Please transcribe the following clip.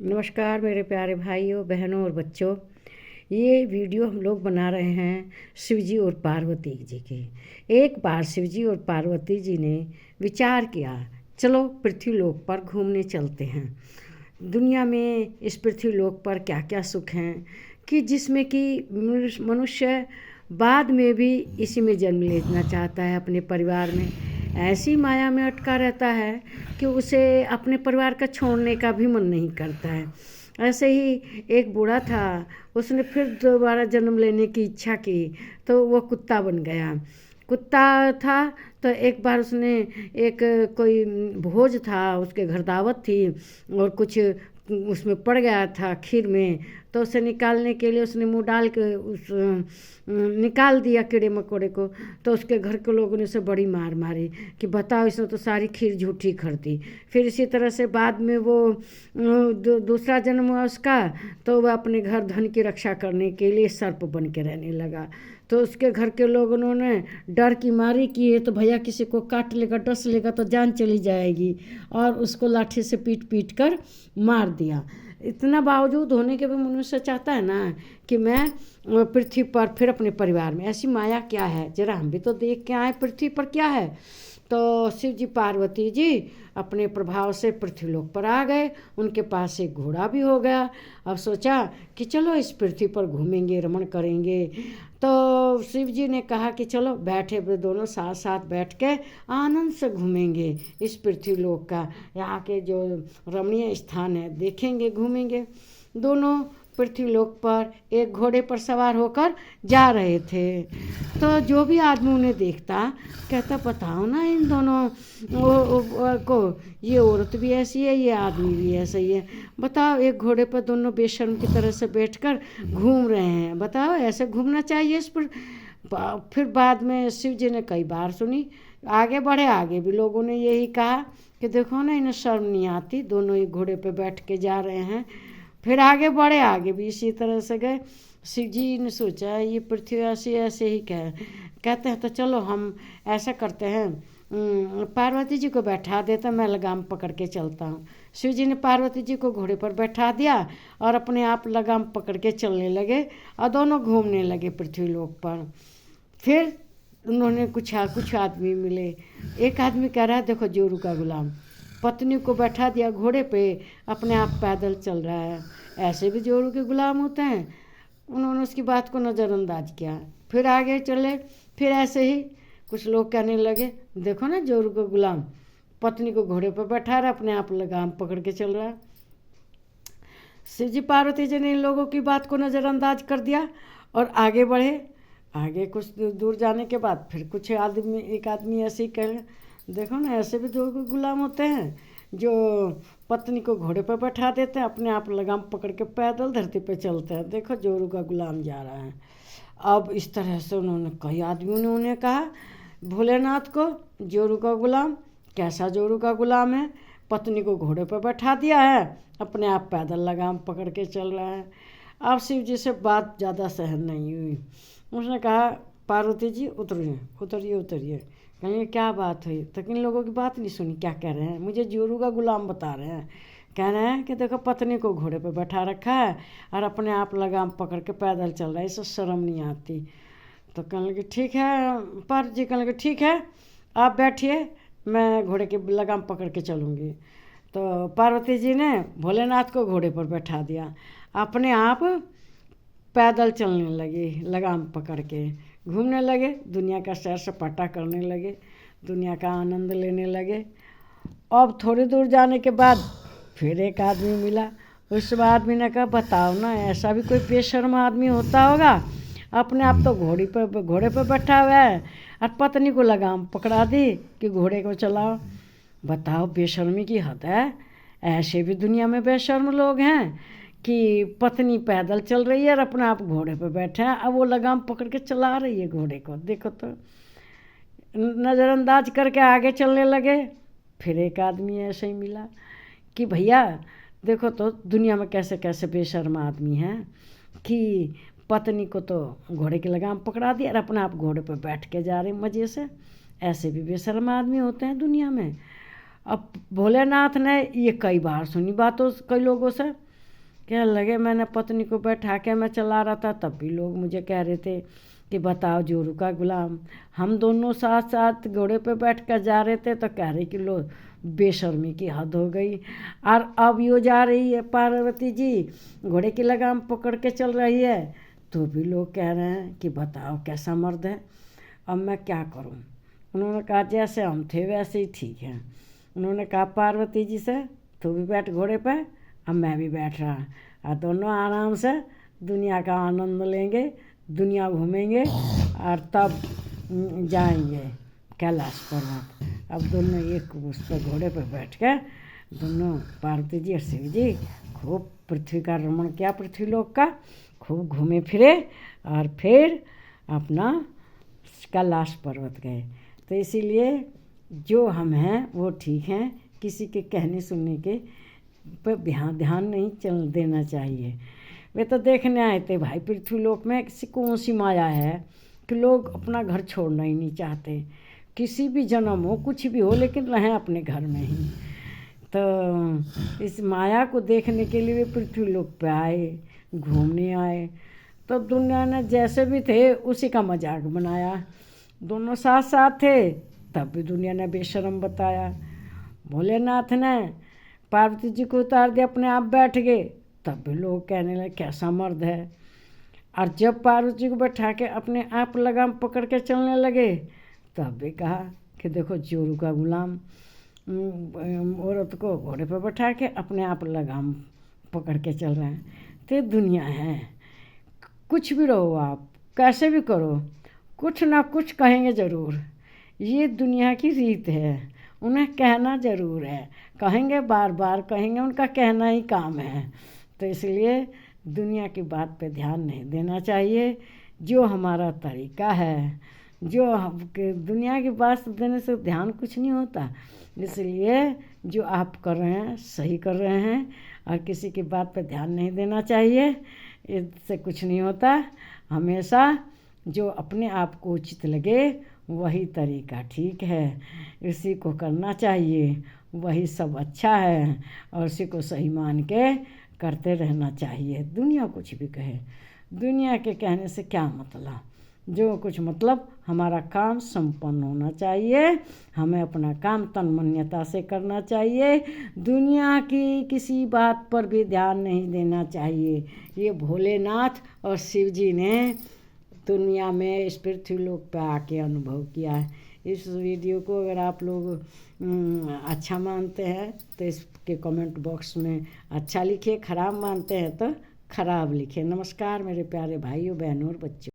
नमस्कार मेरे प्यारे भाइयों बहनों और बच्चों। ये वीडियो हम लोग बना रहे हैं शिव जी और पार्वती जी की। एक बार शिव जी और पार्वती जी ने विचार किया, चलो पृथ्वीलोक पर घूमने चलते हैं। दुनिया में इस पृथ्वीलोक पर क्या क्या सुख हैं कि जिसमें कि मनुष्य बाद में भी इसी में जन्म लेना चाहता है। अपने परिवार में ऐसी माया में अटका रहता है कि उसे अपने परिवार का छोड़ने का भी मन नहीं करता है। ऐसे ही एक बूढ़ा था, उसने फिर दोबारा जन्म लेने की इच्छा की तो वो कुत्ता बन गया। कुत्ता था तो एक बार उसने एक कोई भोज था, उसके घर दावत थी और कुछ उसमें पड़ गया था खीर में, तो उसे निकालने के लिए उसने मुंह डाल के उस निकाल दिया कीड़े मकोड़े को। तो उसके घर के लोगों ने उसे बड़ी मार मारी कि बताओ, इसने तो सारी खीर झूठी कर दी। फिर इसी तरह से बाद में वो दूसरा जन्म हुआ उसका, तो वह अपने घर धन की रक्षा करने के लिए सर्प बन के रहने लगा। तो उसके घर के लोगों ने डर की मारी कि ये तो भैया किसी को काट लेगा, डस लेगा तो जान चली जाएगी, और उसको लाठी से पीट पीट कर मार दिया। इतना बावजूद होने के भी मनुष्य चाहता है ना कि मैं पृथ्वी पर फिर अपने परिवार में, ऐसी माया क्या है, जरा हम भी तो देख के आए पृथ्वी पर क्या है। तो शिव जी पार्वती जी अपने प्रभाव से पृथ्वीलोक पर आ गए। उनके पास एक घोड़ा भी हो गया। अब सोचा कि चलो इस पृथ्वी पर घूमेंगे, रमण करेंगे। तो शिव जी ने कहा कि चलो बैठे दोनों साथ साथ बैठ के आनंद से घूमेंगे इस पृथ्वीलोक का, यहाँ के जो रमणीय स्थान है देखेंगे, घूमेंगे। दोनों पृथ्वीलोक पर एक घोड़े पर सवार होकर जा रहे थे। तो जो भी आदमी उन्हें देखता कहता, बताओ ना इन दोनों को, ये औरत भी ऐसी है, ये आदमी भी ऐसा ही है। बताओ, एक घोड़े पर दोनों बेशर्म की तरह से बैठकर घूम रहे हैं। बताओ, ऐसे घूमना चाहिए इस पर। फिर बाद में शिव जी ने कई बार सुनी, आगे बढ़े, आगे भी लोगों ने यही कहा कि देखो ना, इन्हें शर्म नहीं आती, दोनों एक घोड़े पे बैठ के जा रहे हैं। फिर आगे बढ़े, आगे भी इसी तरह से गए। शिव जी ने सोचा ये पृथ्वी ऐसे ही कहते हैं, तो चलो हम ऐसा करते हैं, पार्वती जी को बैठा देते, मैं लगाम पकड़ के चलता हूँ। शिव जी ने पार्वती जी को घोड़े पर बैठा दिया और अपने आप लगाम पकड़ के चलने लगे और दोनों घूमने लगे पृथ्वीलोक पर। फिर उन्होंने कुछ आदमी मिले। एक आदमी कह रहा है, देखो जोरू का गुलाम, पत्नी को बैठा दिया घोड़े पे, अपने आप पैदल चल रहा है। ऐसे भी जोरू के गुलाम होते हैं। उन्होंने उसकी बात को नज़रअंदाज किया। फिर आगे चले, फिर ऐसे ही कुछ लोग कहने लगे, देखो ना जोरू का गुलाम पत्नी को घोड़े पर बैठा रहा, अपने आप लगाम पकड़ के चल रहा है। शिव जी पार्वती जी ने इन लोगों की बात को नज़रअंदाज कर दिया और आगे बढ़े। आगे कुछ दूर जाने के बाद फिर कुछ आदमी, एक आदमी ऐसे ही कहे, देखो ना, ऐसे भी जो गुलाम होते हैं जो पत्नी को घोड़े पर बैठा देते हैं, अपने आप लगाम पकड़ के पैदल धरती पे चलते हैं। देखो जोरू का गुलाम जा रहा है। अब इस तरह से उन्होंने, कई आदमियों ने उन्हें कहा भोलेनाथ को, जोरू का गुलाम, कैसा जोरू का गुलाम है, पत्नी को घोड़े पर बैठा दिया है, अपने आप पैदल लगाम पकड़ के चल रहा है। अब शिव जी से बात ज़्यादा सहन नहीं हुई। उसने कहा, पार्वती जी उतरिए उतरिए उतरिए। कहेंगे क्या बात हुई? तो इन लोगों की बात नहीं सुनी, क्या कह रहे हैं, मुझे जोरू का गुलाम बता रहे हैं। कह रहे हैं कि देखो पत्नी को घोड़े पे बैठा रखा है और अपने आप लगाम पकड़ के पैदल चल रहा है, इससे शर्म नहीं आती। तो कहने लगे ठीक है, पार्वती जी कहने लगे ठीक है, आप बैठिए, मैं घोड़े की लगाम पकड़ के चलूँगी। तो पार्वती जी ने भोलेनाथ को घोड़े पर बैठा दिया, अपने आप पैदल चलने लगे, लगाम पकड़ के घूमने लगे, दुनिया का सैर सपाटा करने लगे, दुनिया का आनंद लेने लगे। अब थोड़ी दूर जाने के बाद फिर एक आदमी मिला। उस आदमी ने कहा, बताओ ना, ऐसा भी कोई बेशर्म आदमी होता होगा, अपने आप तो घोड़े पर बैठा हुआ है और पत्नी को लगाम पकड़ा दी कि घोड़े को चलाओ। बताओ, बेशर्मी की हद है। ऐसे भी दुनिया में बेशर्म लोग हैं कि पत्नी पैदल चल रही है और अपने आप घोड़े पर बैठे हैं, अब वो लगाम पकड़ के चला रही है घोड़े को। देखो तो, नज़रअंदाज करके आगे चलने लगे। फिर एक आदमी ऐसे ही मिला कि भैया देखो तो, दुनिया में कैसे कैसे बेशर्म आदमी हैं कि पत्नी को तो घोड़े की लगाम पकड़ा दी और अपने आप घोड़े पर बैठ के जा रहे मज़े से। ऐसे भी बेशर्म आदमी होते हैं दुनिया में। अब भोलेनाथ ने ये कई बार सुनी बातों कई लोगों से, क्या लगे मैंने पत्नी को बैठा के मैं चला रहा था, तब भी लोग मुझे कह रहे थे कि बताओ जोरू का गुलाम। हम दोनों साथ साथ घोड़े पे बैठ कर जा रहे थे तो कह रहे कि लो बेशर्मी की हद हो गई। और अब यो जा रही है पार्वती जी, घोड़े की लगाम पकड़ के चल रही है, तो भी लोग कह रहे हैं कि बताओ कैसा मर्द है। अब मैं क्या करूं? उन्होंने कहा जैसे हम थे वैसे ही ठीक है। उन्होंने कहा पार्वती जी से तू भी बैठ घोड़े पर, अब मैं भी बैठ रहा, और दोनों आराम से दुनिया का आनंद लेंगे, दुनिया घूमेंगे और तब जाएंगे कैलाश पर्वत। अब दोनों एक उस पर घोड़े पर बैठ कर दोनों पार्वती जी और शिव जी खूब पृथ्वी का भ्रमण किया, पृथ्वीलोक का खूब घूमे फिरे और फिर अपना कैलाश पर्वत गए। तो इसीलिए जो हम हैं वो ठीक हैं, किसी के कहने सुनने के पर ध्यान नहीं चल देना चाहिए। वे तो देखने आए थे भाई पृथ्वीलोक में किसी कौन सी माया है कि लोग अपना घर छोड़ना ही नहीं चाहते। किसी भी जन्म हो कुछ भी हो लेकिन रहें अपने घर में ही। तो इस माया को देखने के लिए वे पृथ्वीलोक पे आए, घूमने आए। तो दुनिया ने जैसे भी थे उसी का मजाक बनाया। दोनों साथ साथ थे तब भी दुनिया ने बेशर्म बताया। भोलेनाथ ने पार्वती जी को उतार दिया, अपने आप बैठ गए, तब भी लोग कहने लगे कैसा मर्द है। और जब पार्वती जी को बैठा के अपने आप लगाम पकड़ के चलने लगे, तब भी कहा कि देखो जोरू का गुलाम औरत को घोड़े पर बैठा के अपने आप लगाम पकड़ के चल रहे हैं। तो दुनिया है, कुछ भी रहो आप, कैसे भी करो, कुछ ना कुछ कहेंगे ज़रूर। ये दुनिया की रीत है, उन्हें कहना ज़रूर है, कहेंगे बार बार कहेंगे, उनका कहना ही काम है। तो इसलिए दुनिया की बात पे ध्यान नहीं देना चाहिए। जो हमारा तरीका है, जो दुनिया की बात देने से ध्यान कुछ नहीं होता। इसलिए जो आप कर रहे हैं सही कर रहे हैं, और किसी की बात पे ध्यान नहीं देना चाहिए, इससे कुछ नहीं होता। हमेशा जो अपने आप को उचित लगे वही तरीका ठीक है, इसी को करना चाहिए, वही सब अच्छा है, और उसी को सही मान के करते रहना चाहिए। दुनिया कुछ भी कहे, दुनिया के कहने से क्या मतलब, जो कुछ मतलब हमारा काम संपन्न होना चाहिए। हमें अपना काम तन मान्यता से करना चाहिए, दुनिया की किसी बात पर भी ध्यान नहीं देना चाहिए। ये भोलेनाथ और शिव जी ने दुनिया में इस पृथ्वीलोक पर आके अनुभव किया है। इस वीडियो को अगर आप लोग अच्छा मानते हैं तो इसके कमेंट बॉक्स में अच्छा लिखिए, खराब मानते हैं तो खराब लिखिए। नमस्कार मेरे प्यारे भाइयों बहनों और बच्चों।